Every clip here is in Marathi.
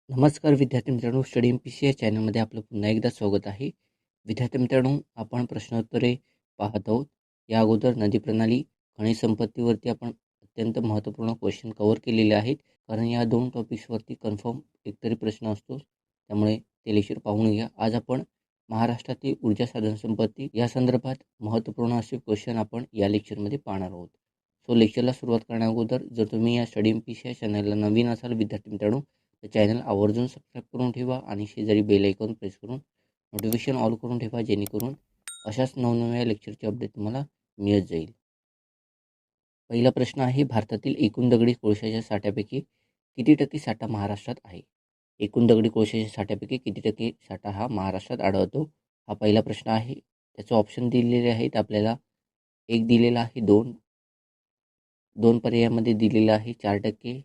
नमस्कार विद्यार्थी मित्रांनो, स्टडी MPC या चॅनलमध्ये आपलं पुन्हा एकदा स्वागत आहे. विद्यार्थी मित्रांनो, आपण प्रश्नोत्तरे पाहत आहोत. या अगोदर नदी प्रणाली, खनिज संपत्तीवरती आपण अत्यंत महत्त्वपूर्ण क्वेश्चन कव्हर केलेले आहेत. कारण या दोन टॉपिक्सवरती कन्फर्म एकतरी प्रश्न असतो, त्यामुळे ते लेक्चर पाहून घ्या. आज आपण महाराष्ट्रातील ऊर्जा साधन संपत्ती या संदर्भात महत्त्वपूर्ण असे क्वेश्चन आपण या लेक्चरमध्ये पाहणार आहोत. सो लेक्चरला सुरुवात करण्या अगोदर जर तुम्ही या स्टडी MPC या चॅनलला नवीन असाल विद्यार्थी मित्रांनो, तर चॅनल आवर्जून सबस्क्राईब करून ठेवा आणि शेजारी बेल आयकॉन प्रेस करून नोटिफिकेशन ऑल करून ठेवा, जेणेकरून अशाच नवनव्या लेक्चरचे अपडेट तुम्हाला मिळत जाईल. पहिला प्रश्न आहे, भारतातील एकूण दगडी कोळशाच्या साठ्यापैकी किती टक्के साठा महाराष्ट्रात आहे? एकूण दगडी कोळशाच्या साठ्यापैकी किती टक्के साठा हा महाराष्ट्रात आढळतो? हा पहिला प्रश्न आहे. त्याचे ऑप्शन दिलेले आहेत आपल्याला. एक दिलेला आहे 2 पर्यायामध्ये दिलेला आहे 4%,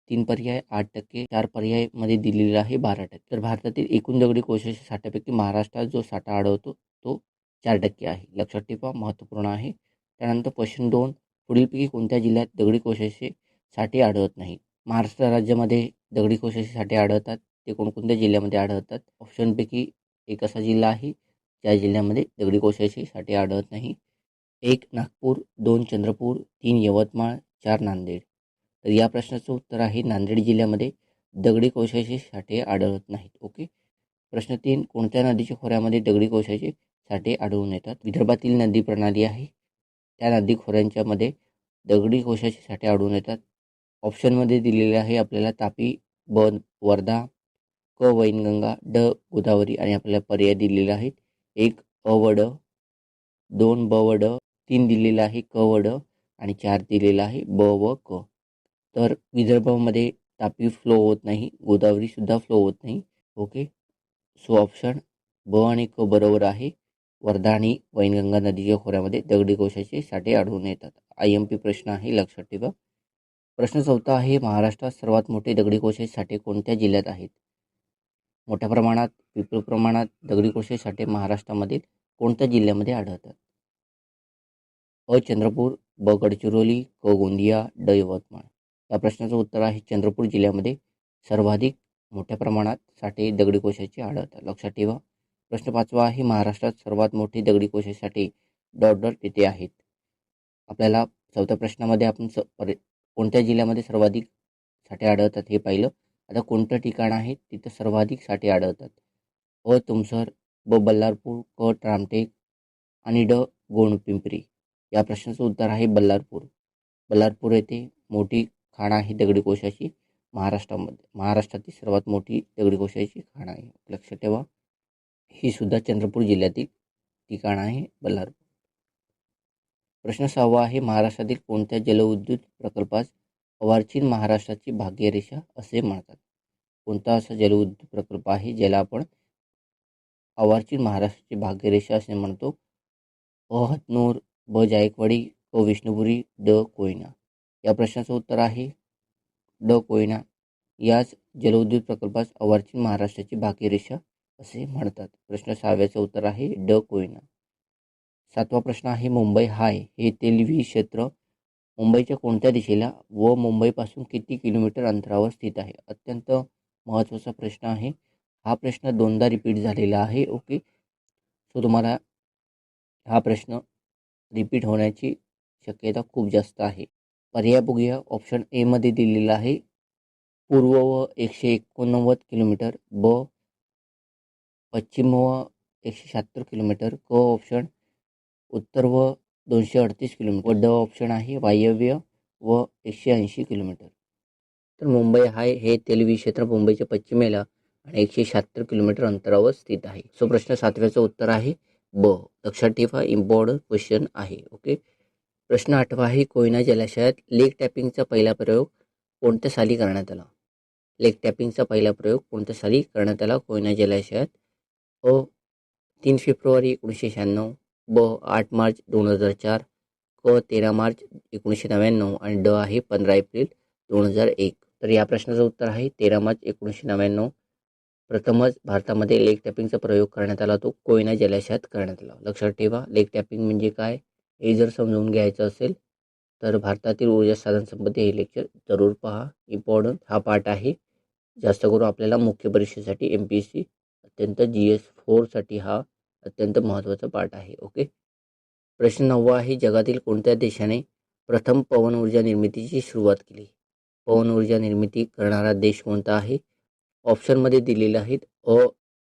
3 पर्याय 8%, 4 पर्यायमध्ये दिलेला आहे 12%. तर भारतातील एकूण दगडी कोळशाच्या साठ्यापैकी महाराष्ट्रात जो साठा आढळतो तो 4% आहे. लक्षात ठेवा, महत्त्वपूर्ण आहे. त्यानंतर क्वेश्चन 2, पुढीलपैकी कोणत्या जिल्ह्यात दगडी कोळशाचे साठे आढळत नाही? महाराष्ट्र राज्यामध्ये दगडी कोळशाचे साठे आढळतात. ते कोणकोणत्या जिल्ह्यामध्ये आढळतात? ऑप्शनपैकी एक असा जिल्हा आहे ज्या जिल्ह्यामध्ये दगडी कोळशाचे साठे आढळत नाही. 1 नागपूर, 2 चंद्रपूर, 3 यवतमाळ, 4 नांदेड. तर या प्रश्नाचं उत्तर आहे नांदेड जिल्ह्यामध्ये दगडी कोळशाचे साठे आढळत नाहीत. ओके. प्रश्न 3, कोणत्या नदीच्या खोऱ्यामध्ये दगडी कोळशाचे साठे आढळून येतात? विदर्भातील नदी प्रणाली आहे, त्या नदी खोऱ्यांच्यामध्ये दगडी कोळशाचे साठे आढळून येतात. ऑप्शनमध्ये दिलेले आहे आपल्याला तापी, ब वर्धा, क वैनगंगा, ड गोदावरी आणि आपल्याला पर्याय दिलेले आहेत. 1 अ व ड, 2 ब व ड, 3 दिलेला आहे क व ड आणि 4 दिलेला आहे ब व क. तर विदर्भामध्ये तापी फ्लो होत नाही, गोदावरीसुद्धा फ्लो होत नाही. ओके. सो ऑप्शन ब आणि क बरोबर आहे. वर्धा आणि वैनगंगा नदीच्या खोऱ्यामध्ये दगडी कोळशाचे साठे आढळून येतात. IMP प्रश्न आहे, लक्षात ठेवा. प्रश्न 4 आहे, महाराष्ट्रात सर्वात मोठे दगडी कोळशाचे साठे कोणत्या जिल्ह्यात आहेत? मोठ्या प्रमाणात, विपुल प्रमाणात दगडी कोळशाचे साठे महाराष्ट्रामधील कोणत्या जिल्ह्यामध्ये आढळतात? अ चंद्रपूर, ब गडचिरोली, क गोंदिया, ड यवतमाळ. या प्रश्नाचं उत्तर आहे चंद्रपूर जिल्ह्यामध्ये सर्वाधिक मोठ्या प्रमाणात साठे दगडी कोळशाचे आढळतात. लक्षात ठेवा. प्रश्न 5 आहे, महाराष्ट्रात सर्वात मोठे दगडी कोळशाचे साठे डॉट डॉट येथे आहेत. आपल्याला चौथ्या प्रश्नामध्ये आपण कोणत्या जिल्ह्यामध्ये सर्वाधिक साठे आढळतात हे पाहिलं. आता कोणतं ठिकाण आहे तिथं सर्वाधिक साठे आढळतात? अ तुमसर, ब बल्लारपूर, क रामटेक आणि ड गोंडपिंपरी. या प्रश्नाचं उत्तर आहे बल्लारपूर. बल्लारपूर येथे मोठी खाण आहे दगडी कोळशाची. महाराष्ट्रातील सर्वात मोठी दगडी कोळशाची खाण आहे. लक्षात ठेवा, ही सुद्धा चंद्रपूर जिल्ह्यातील ठिकाण आहे बल्लारपूर. प्रश्न 6 आहे, महाराष्ट्रातील कोणत्या जलविद्युत प्रकल्पास अर्वाचीन महाराष्ट्राची भाग्यरेषा असे म्हणतात? कोणता असा जलविद्युत प्रकल्प आहे ज्याला आपण अर्वाचीन महाराष्ट्राची भाग्यरेषा असे म्हणतो? अ हतनूर, ब जायकवाडी, क विष्णुपुरी, ड कोयना. या प्रश्नाचं उत्तर आहे ड कोयना. याच जलविद्युत प्रकल्पास अर्वाचीन महाराष्ट्राची भाग्यरेषा असे म्हणतात. प्रश्न 6 उत्तर आहे ड कोयना. 7वा प्रश्न आहे, मुंबई हाय हे तेलवी क्षेत्र मुंबईच्या कोणत्या दिशेला व मुंबईपासून किती किलोमीटर अंतरावर स्थित आहे? अत्यंत महत्त्वाचा प्रश्न आहे. हा प्रश्न 2दा रिपीट झालेला आहे. ओके. सो तुम्हाला हा प्रश्न रिपीट होण्याची शक्यता खूप जास्त आहे. पर्याय बघूया. ऑप्शन ए मध्ये दिलेला आहे पूर्व व 189 किलोमीटर, ब पश्चिम व 176 किलोमीटर, क ऑप्शन उत्तर व 238 किलोमीटर व ड ऑप्शन आहे वायव्य व 180 किलोमीटर. तर मुंबई हाय हे तेलवी क्षेत्र मुंबईच्या पश्चिमेला आणि 176 किलोमीटर अंतरावर स्थित आहे. सो प्रश्न 7चं उत्तर आहे ब. लक्षात ठेवा, इम्पॉर्टंट क्वेश्चन आहे. ओके. प्रश्न 8 आहे, कोयना जलाशयात लेक टॅपिंगचा पहिला प्रयोग कोणत्या साली करण्यात आला? लेक टॅपिंगचा पहिला प्रयोग कोणत्या साली करण्यात आला कोयना जलाशयात? अ 3 फेब्रुवारी 1996, ब 8 मार्च 2004, क 13 मार्च 1999 आणि ड आहे 15 एप्रिल 2001. तर या प्रश्नाचं उत्तर आहे 13 मार्च 1999. प्रथमच भारतामध्ये लेक टॅपिंगचा प्रयोग करण्यात आला, तो कोयना जलाशयात करण्यात आला. लक्षात ठेवा, लेक टॅपिंग म्हणजे काय हे जर समजून घ्यायचं असेल तर भारतातील ऊर्जा साधन संपत्ती हे लेक्चर जरूर पहा. इम्पॉर्टंट हा पार्ट आहे. जास्त करून आपल्याला मुख्य परीक्षेसाठी MPSC अत्यंत GS4साठी हा अत्यंत महत्त्वाचा पाठ आहे. ओके. प्रश्न 9 आहे, जगातील कोणत्या देशाने प्रथम पवन ऊर्जा निर्मितीची सुरुवात केली? पवन ऊर्जा निर्मिती करणारा देश कोणता आहे? ऑप्शनमध्ये दिलेले आहेत. अ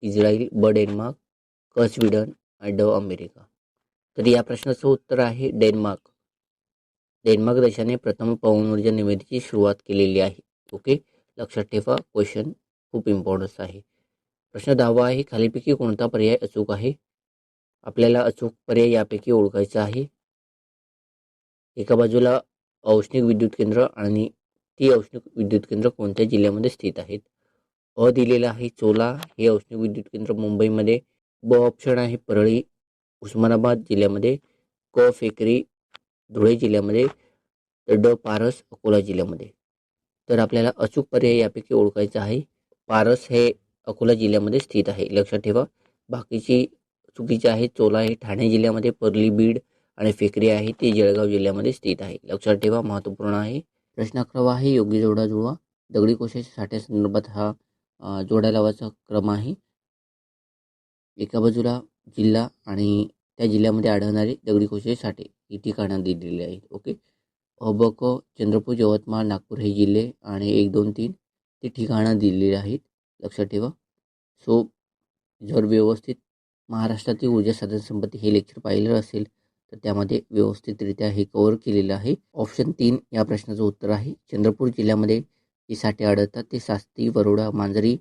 इस्रायल, ब डेन्मार्क, क स्वीडन आणि ड अमेरिका. तर या प्रश्नाचं उत्तर आहे डेन्मार्क. डेन्मार्क देशाने प्रथम पवन ऊर्जा निर्मितीची सुरुवात केलेली आहे. ओके, लक्षात ठेवा, क्वेश्चन खूप इम्पॉर्टन्स आहे. प्रश्न 10 आहे, खालीपैकी कोणता पर्याय अचूक आहे? आपल्याला अचूक पर्याय यापैकी ओळखायचा आहे. एका बाजूला औष्णिक विद्युत केंद्र आणि ती औष्णिक विद्युत केंद्र कोणत्या जिल्ह्यामध्ये स्थित आहेत? अ दिलेला आहे चोला, हे औष्णिक विद्युत केंद्र मुंबईमध्ये. ब ऑप्शन आहे परळी, उस्मानाबाद जिल्ह्यामध्ये. क फेकरी, धुळे जिल्ह्यामध्ये. तर ड पारस, अकोला जिल्ह्यामध्ये. तर आपल्याला अचूक पर्याय यापैकी ओळखायचा आहे. पारस हे अकोला जिल्ह्यामध्ये स्थित आहे, लक्षात ठेवा. बाकीची चुकीचे आहे. चोला हे ठाणे जिल्ह्यामध्ये, परली बीड आणि फेकरी आहे ते जळगाव जिल्ह्यामध्ये स्थित आहे, लक्षात ठेवा, महत्त्वपूर्ण आहे. प्रश्न 11 आहे, योग्य जोडा जुळवा. दगडी कोळशाच्या साठ्यासंदर्भात हा जोड्या लावायचा क्रम आहे. एका बाजूला जिल्हा आणि त्या जिल्ह्यामध्ये आढळणारे दगडी कोळशाचे साठे ही ठिकाणं दिलेली आहेत. ओके. क चंद्रपूर, यवतमाळ, नागपूर हे जिल्हे आणि 1, 2, 3 ते ठिकाणं दिलेली आहेत, लक्षात ठेवा. सो जर व्यवस्थित महाराष्ट्रातील ऊर्जा साधन संपत्ती हे लेक्चर पाहिलं असेल तर त्यामध्ये व्यवस्थितरित्या हे कव्हर केलेलं आहे. ऑप्शन 3 या प्रश्नाचं उत्तर आहे. चंद्रपूर जिल्ह्यामध्ये जे साठे आढळतात ते सास्ती, वरोडा, मांजरी.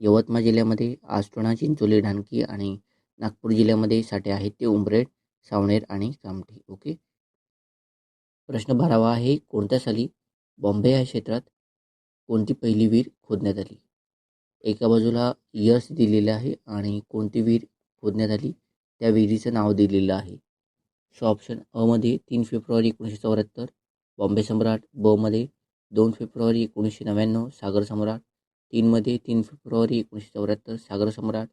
यवतमाळ जिल्ह्यामध्ये आष्टोणा, चिंचोली, ढानकी आणि नागपूर जिल्ह्यामध्ये साठे आहेत ते उंबरेड, सावनेर आणि कामठी. ओके. प्रश्न 12 आहे, कोणत्या साली बॉम्बे या क्षेत्रात कोणती पहिली विहीर खोदण्यात आली? एका बाजूला यस दिलेलं आहे आणि कोणती विहीर खोदण्यात आली त्या विहिरीचं नाव दिलेलं आहे. सो ऑप्शन अ मध्ये 3 फेब्रुवारी 1974 बॉम्बे सम्राट, ब मध्ये 2 फेब्रुवारी 1999 सागर सम्राट, 3 मध्ये 3 फेब्रुवारी 1974 सागर सम्राट,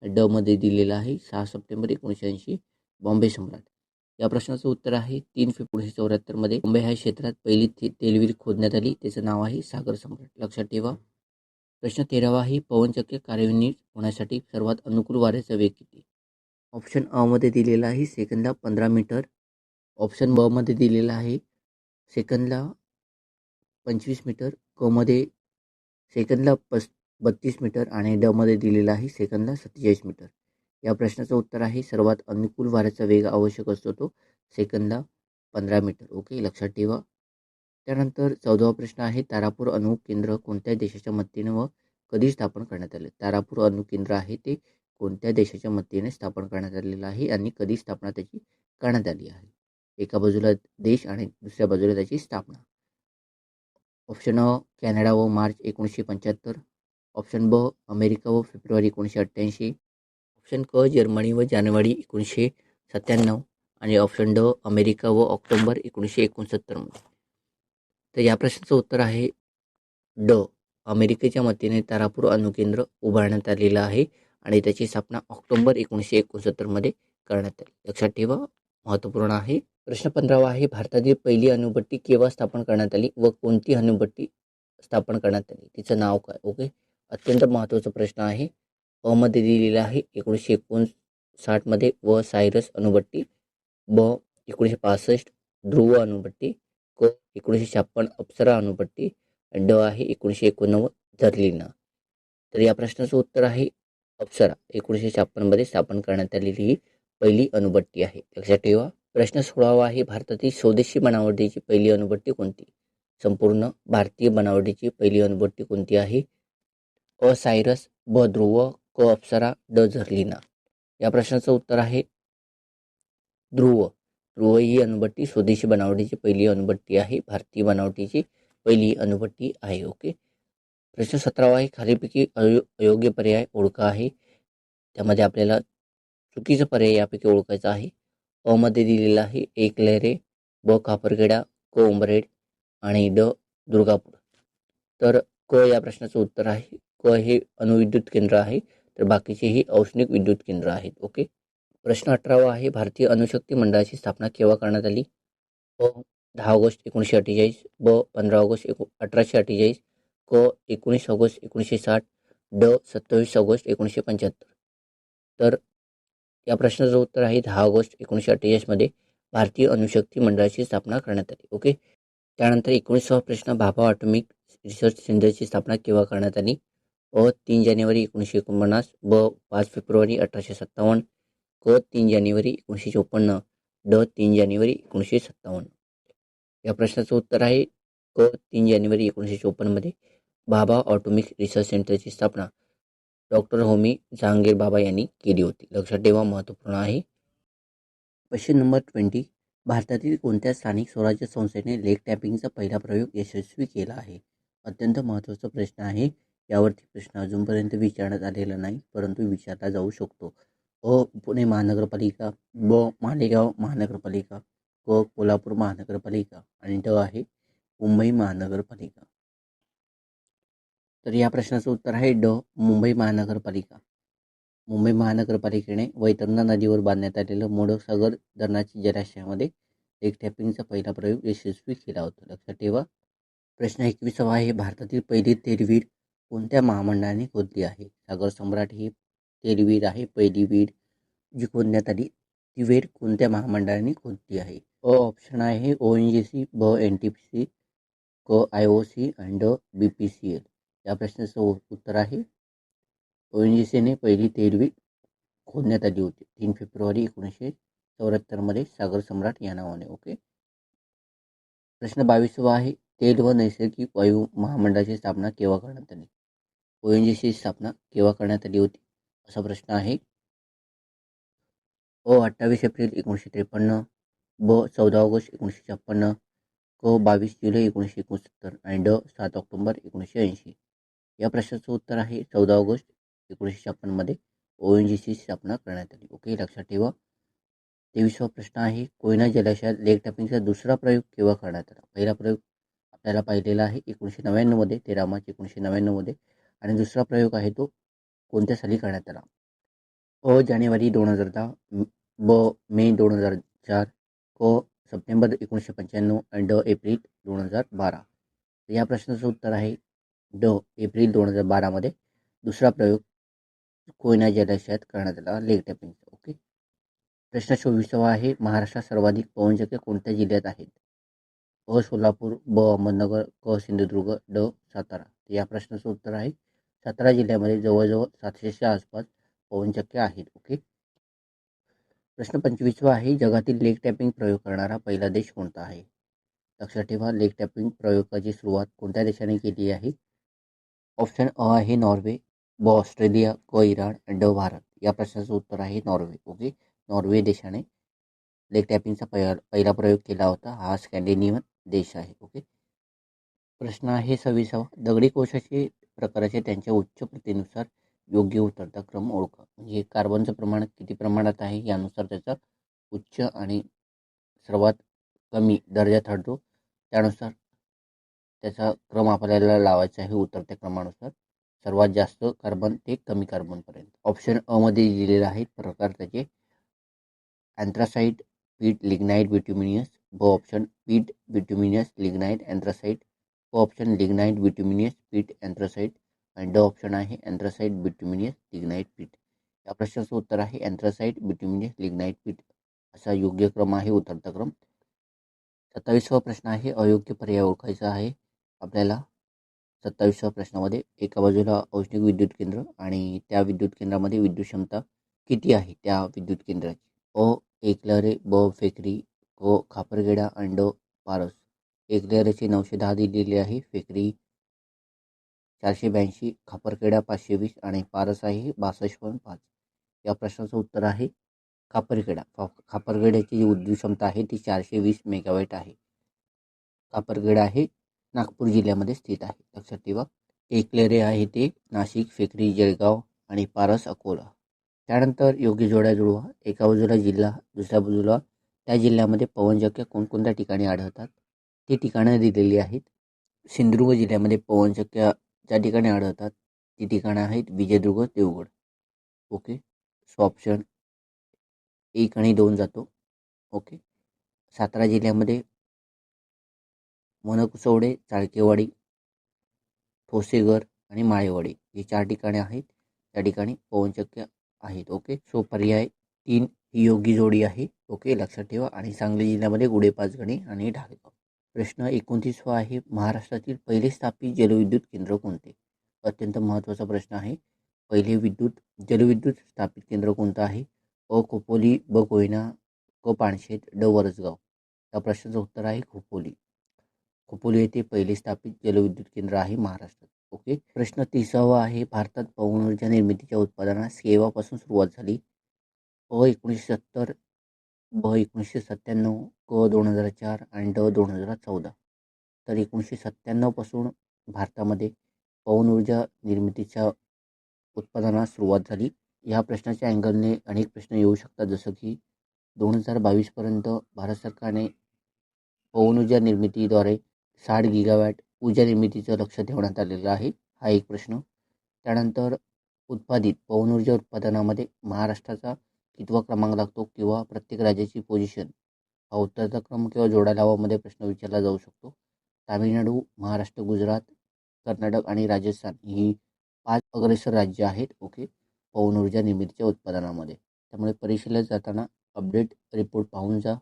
ड मध्ये दिलेलं आहे 6 सप्टेंबर 1980 बॉम्बे सम्राट. या प्रश्नाचं उत्तर आहे 3 फेब्रुवारी 1974 मध्ये बॉम्बे ह्या क्षेत्रात पहिली तेलविहीर खोदण्यात आली, त्याचं नाव आहे सागर सम्राट, लक्षात ठेवा. प्रश्न 13 आहे, पवनचक्की कार्यान्वित होण्यासाठी सर्वात अनुकूल वाऱ्याचा वेग किती? ऑप्शन अ मध्ये दिलेला आहे सेकंदला 15 मीटर. ऑप्शन ब मध्ये दिलेला आहे सेकंदला 25 मीटर. क मध्ये सेकंदला 32 मीटर आणि ड मध्ये दिलेला आहे सेकंदला 47 मीटर. या प्रश्नाचं उत्तर आहे सर्वात अनुकूल वाऱ्याचा वेग आवश्यक असतो तो सेकंदला 15 मीटर. ओके, लक्षात ठेवा. त्यानंतर 14वा प्रश्न आहे, तारापूर अणु केंद्र कोणत्या देशाच्या मदतीने व कधी स्थापन करण्यात आले? तारापूर अणु केंद्र आहे ते कोणत्या देशाच्या मदतीने स्थापन करण्यात आलेलं आहे आणि कधी स्थापना त्याची करण्यात आली आहे? एका बाजूला देश आणि दुसऱ्या बाजूला त्याची स्थापना. ऑप्शन अ कॅनडा व मार्च 1975. ऑप्शन ब अमेरिका व फेब्रुवारी 1988. ऑप्शन क जर्मनी व जानेवारी 1997 आणि ऑप्शन ड अमेरिका व ऑक्टोबर 1969 मध्ये. तर या प्रश्नाचं उत्तर आहे ड, अमेरिकेच्या मदतीने तारापूर अणुकेंद्र उभारण्यात आलेलं आहे आणि त्याची स्थापना ऑक्टोबर 1969 मध्ये करण्यात आली, लक्षात ठेवा, महत्त्वपूर्ण आहे. प्रश्न 15 आहे, भारतातील पहिली अणुभट्टी केव्हा स्थापन करण्यात आली व कोणती अणुभट्टी स्थापन करण्यात आली, तिचं नाव काय? ओके, अत्यंत महत्त्वाचा प्रश्न आहे. अ मध्ये दिलेला आहे 1959 मध्ये व सायरस अणुभट्टी. ब 1965 ध्रुव अणुभट्टी. क 1956 अप्सरा अणुभट्टी. ड आहे 1989 झर्लिना. तर या प्रश्नाचं उत्तर आहे अप्सरा, 1956 मध्ये स्थापन करण्यात आलेली ही पहिली अणुभट्टी आहे, लक्षात ठेवा. प्रश्न 16 आहे, भारतातील स्वदेशी बनावटीची पहिली अणुभट्टी कोणती? संपूर्ण भारतीय बनावटीची पहिली अणुभट्टी कोणती आहे? अ सायरस, ब ध्रुव, क अप्सरा, ड झर्लिना. या प्रश्नाचं उत्तर आहे ध्रुव. ध्रुव ही अणुभट्टी स्वदेशी बनावटीची पहिली अणुभट्टी आहे, भारतीय बनावटीची पहिली अणुभट्टी आहे. ओके. प्रश्न 17 आहे, खालीपैकी अयोग्य पर्याय ओळखा आहे. त्यामध्ये आपल्याला चुकीचा पर्याय यापैकी ओळखायचा आहे. अ मध्ये दिलेला आहे एकलहरे, ब कापरखेडा, क उंबरेड आणि ड दुर्गापूर. तर क या प्रश्नाचं उत्तर आहे. क हे अणुविद्युत केंद्र आहे, तर बाकीचे ही औष्णिक विद्युत केंद्र आहेत. ओके. प्रश्न 18 आहे, भारतीय अणुशक्ती मंडळाची स्थापना केव्हा करण्यात आली? अ 10 ऑगस्ट 1948, ब 15 ऑगस्ट 1848, क 19 ऑगस्ट 1960, ड 27 ऑगस्ट 1975. तर या प्रश्नाचं उत्तर आहे 10 ऑगस्ट 1948मध्ये भारतीय अणुशक्ती मंडळाची स्थापना करण्यात आली. ओके. त्यानंतर 19वा प्रश्न, भाभा ऑटोमिक रिसर्च सेंटरची स्थापना केव्हा करण्यात आली? अ 3 जानेवारी 1949, ब 5 फेब्रुवारी 1857, क 3 जानेवारी 1954, ड 3 जानेवारी 1957. या प्रश्नाचं उत्तर आहे क 3 जानेवारी 1954मध्ये भाभा ऑटोमिक रिसर्च सेंटरची स्थापना डॉक्टर होमी जहांगीर भाभा यांनी केली होती. लक्षात ठेवा, महत्त्वपूर्ण आहे. क्वेश्चन नंबर 20, भारतातील कोणत्या स्थानिक स्वराज्य संस्थेने लेग टॅपिंगचा पहिला प्रयोग यशस्वी केला आहे? अत्यंत महत्त्वाचा प्रश्न आहे. यावरती प्रश्न अजूनपर्यंत विचारण्यात आलेला नाही, परंतु विचारला जाऊ शकतो. अ पुणे महानगरपालिका, ब मालेगाव महानगरपालिका, क कोल्हापूर महानगरपालिका आणि ड आहे मुंबई महानगरपालिका. तर या प्रश्नाचं उत्तर आहे ड मुंबई महानगरपालिका. मुंबई महानगरपालिकेने वैतरणा नदीवर बांधण्यात आलेलं मोडकसागर धरणाच्या जलाशयामध्ये लेग टॅपिंगचा पहिला प्रयोग यशस्वी केला होता. लक्षात ठेवा. प्रश्न 21वा आहे, भारतातील पहिली तेलवीर कोणत्या महामंडळाने खोदली आहे? सागर सम्राट ही तेलवीर आहे, पहिली वीर जी खोदण्यात आली ती विहीर कोणत्या महामंडळाने खोदली आहे? अ ऑप्शन आहे ONGC, ब NTPC, क IOC आणि ड BPCL. या प्रश्नाचं उत्तर आहे ONGCने पहिली तेलवीर खोदण्यात आली होती 3 फेब्रुवारी 1974मध्ये सागर सम्राट या नावाने. ओके. प्रश्न 22वा आहे, तेल व नैसर्गिक वायू महामंडळाची स्थापना केव्हा करण्यात आली? ONGCची स्थापना केव्हा करण्यात आली होती असा प्रश्न आहे. अ 28 एप्रिल 1953, ब 14 ऑगस्ट 1956, क 22 जुलै 1969 आणि ड 7 ऑक्टोबर 1980. या प्रश्नाचं उत्तर आहे 14 ऑगस्ट 1956मध्ये ONGCची स्थापना करण्यात आली. ओके, लक्षात ठेवा. 23वा प्रश्न आहे, कोयना जलाशयात लेग टॅपिंगचा दुसरा प्रयोग केव्हा करण्यात आला? पहिला प्रयोग आपल्याला पाहिलेला आहे 1999मध्ये, 13 मार्च 1999मध्ये, आणि दुसरा प्रयोग आहे तो कोणत्या साली करण्यात आला? अ जानेवारी 2010, ब मे 2004, क सप्टेंबर 1995 आणि ड एप्रिल 2012. या प्रश्नाचं उत्तर आहे ड एप्रिल 2012मध्ये दुसरा प्रयोग कोयना जलाशयात करण्यात आला लेग टॅपिंगचा. ओके. प्रश्न 24वा आहे, महाराष्ट्रात सर्वाधिक पवनचक्क्या कोणत्या जिल्ह्यात आहेत? अ सोलापूर, ब अहमदनगर, क सिंधुदुर्ग, ड सातारा. या प्रश्नाचं उत्तर आहे सातारा जिल्ह्यामध्ये जवळजवळ 700च्या आसपास पवनचक्क्या आहेत. ओके. प्रश्न 25वा आहे, जगातील लेग टॅपिंग प्रयोग करणारा पहिला देश कोणता आहे? लक्षात ठेवा, लेग टॅपिंग प्रयोगाची सुरुवात कोणत्या देशाने केली आहे? ऑप्शन अ आहे नॉर्वे, ब ऑस्ट्रेलिया, क इराण आणि ड भारत. या प्रश्नाचं उत्तर आहे नॉर्वे. ओके. नॉर्वे देशाने लेग टॅपिंगचा पहिला प्रयोग केला होता. हा स्कॅन्डिनेव्हियन देश आहे. ओके. प्रश्न आहे 26वा, दगडी कोळशाचे प्रकाराचे त्यांच्या उच्च प्रतीनुसार योग्य उतरता क्रम ओळखा. म्हणजे कार्बनचं प्रमाण किती प्रमाणात आहे यानुसार त्याचा उच्च आणि सर्वात कमी दर्जा ठरतो. त्यानुसार त्याचा क्रम आपल्याला लावायचा आहे उतरत्या क्रमानुसार, सर्वात जास्त कार्बन ते कमी कार्बनपर्यंत. ऑप्शन अ मध्ये दिलेला आहे प्रकार त्याचे अँथ्रासाइट, पीट, लिग्नाइट, बिट्युमिनियस, ब ऑप्शन पीट, बिट्युमिनियस, लिग्नाइट, अँथ्रासाइट, क ऑप्शन लिग्नाइट, बिट्युमिनियस, पीट, अँथ्रासाइट आणि ड ऑप्शन आहे अँथ्रासाइट, बिट्युमिनियस, लिग्नाइट, पीट. या प्रश्नाचं उत्तर आहे अँथ्रासाइट, बिट्युमिनियस, लिग्नाइट, पीट असा योग्य क्रम आहे, उतरता क्रम. 27वा प्रश्न आहे, अयोग्य पर्याय ओळखायचा आहे आपल्याला. 27व्या प्रश्नामध्ये एका बाजूला औष्णिक विद्युत केंद्र आणि त्या विद्युत केंद्रामध्ये विद्युत क्षमता किती आहे त्या विद्युत केंद्राची? अ एकलहरे, ब फेकरी, क खापरगेडा आणि ड पारस. एकलहरेची 910 दिलेली आहे, फेकरी 482, खापरखेडा 520 आणि पारस आहे 62.5. या प्रश्नाचं उत्तर आहे खापरखेडा. खापरखेड्याची जी विद्युत क्षमता आहे ती 420 मेगावॅट आहे. खापरखेडा आहे नागपूर जिल्ह्यामध्ये स्थित आहे. लक्षात ठेवा. एकलेरे आहे ते नाशिक, फेकरी जळगाव आणि पारस अकोला. त्यानंतर योग्य जोड्या जुळवा. एका बाजूला जिल्हा, दुसऱ्या बाजूला त्या जिल्ह्यामध्ये पवनचक्क्या कोणकोणत्या ठिकाणी आढळतात ती ठिकाणं दिलेली आहेत. सिंधुदुर्ग जिल्ह्यामध्ये पवनचक्क्या ज्या ठिकाणी आढळतात ती ठिकाणं आहेत Vijaydurg, Devgad. Okay. So option 1 आणि 2 जातो. ओके. सातारा जिल्ह्यामध्ये मनकुसवडे, चाळकेवाडी, ठोसेघर आणि माळेवाडी हे 4 ठिकाणे आहेत. त्या ठिकाणी पवनचक्क्या आहेत. ओके. सो पर्याय 3 ही योग्य जोडी आहे. ओके, लक्षात ठेवा. आणि सांगली जिल्ह्यामध्ये गुढे पाचगणी आणि ढालगाव. प्रश्न 29वा आहे, महाराष्ट्रातील पहिले स्थापित जलविद्युत केंद्र कोणते? अत्यंत महत्त्वाचा प्रश्न आहे. पहिले जलविद्युत स्थापित केंद्र कोणतं आहे? अ खोपोली, ब कोयना, क पानशेत, ड वरसगाव. या प्रश्नाचं उत्तर आहे खोपोली. खोपोली येथे पहिले स्थापित जलविद्युत केंद्र आहे महाराष्ट्रात. ओके. प्रश्न 30वा आहे, भारतात पवन ऊर्जा निर्मितीच्या उत्पादनास केव्हापासून सुरुवात झाली? अ 1970, ब 1997, क 2004 आणि ड 2014. तर 1997 पासून भारतामध्ये पवन ऊर्जा निर्मितीच्या उत्पादनास सुरुवात झाली. या प्रश्नाच्या अँगलने अनेक प्रश्न येऊ शकतात, जसं की 2022पर्यंत भारत सरकारने पवन ऊर्जा निर्मितीद्वारे 60 गिगावॅट ऊर्जा निर्मितीचं लक्ष ठेवण्यात आलेलं आहे. हा एक प्रश्न. त्यानंतर उत्पादित पवन ऊर्जा उत्पादनामध्ये महाराष्ट्राचा कितवा क्रमांक लागतो किंवा प्रत्येक राज्याची पोझिशन हा उत्तराचा क्रम किंवा जोड्या लावामध्ये प्रश्न विचारला जाऊ शकतो. तामिळनाडू, महाराष्ट्र, गुजरात, कर्नाटक आणि राजस्थान ही 5 अग्रेसर राज्य आहेत. ओके, पवन ऊर्जा निर्मितीच्या उत्पादनामध्ये. त्यामुळे परीक्षेला जाताना अपडेट रिपोर्ट पाहून जा.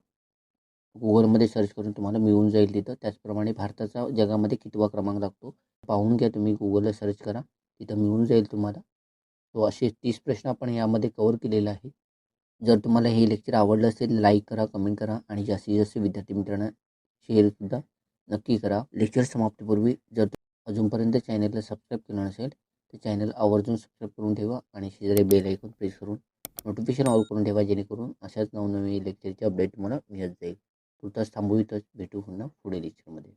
गुगलमध्ये सर्च करून तुम्हाला मिळून जाईल तिथं. त्याचप्रमाणे भारताचा जगामध्ये कितवा क्रमांक लागतो पाहून घ्या तुम्ही, गुगलला सर्च करा, तिथं मिळून जाईल तुम्हाला. तो असे 30 प्रश्न आपण यामध्ये कव्हर केलेले आहे. जर तुम्हाला हे लेक्चर आवडलं असेल, लाईक करा, कमेंट करा आणि जास्तीत जास्त विद्यार्थी मित्रांना शेअरसुद्धा नक्की करा. लेक्चर समाप्तीपूर्वी जर अजूनपर्यंत चॅनलला सबस्क्राईब केलं नसेल तर चॅनल आवर्जून सबस्क्राईब करून ठेवा आणि शेजारी बेल आयकॉन प्रेस करून नोटिफिकेशन ऑल करून ठेवा, जेणेकरून अशाच नवनवीन लेक्चरचे अपडेट तुम्हाला मिळत जाईल. तुर्तास थांबू, इथंच भेटू पुन्हा पुढे लेक्चरमध्ये.